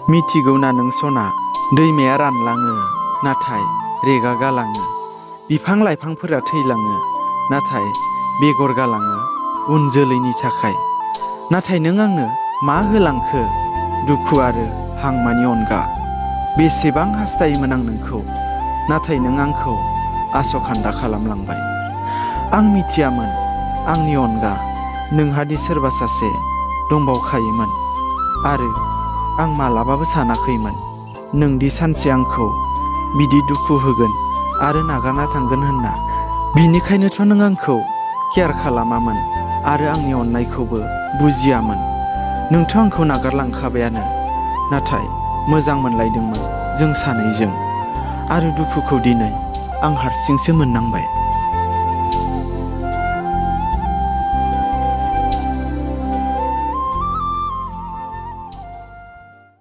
मिथिगौ ना नों सना, दैमाया रानलाङो नाथाय रेगा गालाङो, बिफां लाइफांफोरा थैलाङो नाथाय बेगर गालाङो उन जोलैनि थाखाय। नाथाय नों आंनो मा होलांखो दुखु आरो हांमानि अनगा। बेसेबां हास्थायोमोन आं नोंखौ, नाथाय नों आंखौ आसखान्दा खालामलांबाय। आं मिथियामोन आंनि अनगा नोंहादि सोरबा सासे दंबावखायोमोन, आरो आं मालाबाबो सानाखैमोन नोंदि सानसे आंखौ बिदि दुखु होगोन आरो नागारना थांगोन होनना। बिनिखायनोथ' नों आंखौ केयार खालामामोन आरो आंनि अननायखौबो बुजियामोन। नोंथ' आंखौ नागारलांखाबायानो, नाथाय मोजां मोनलायदोंमोन जों सानैजों, आरो दुखुखौ दिनै आं हारसिंसो मोननांबाय।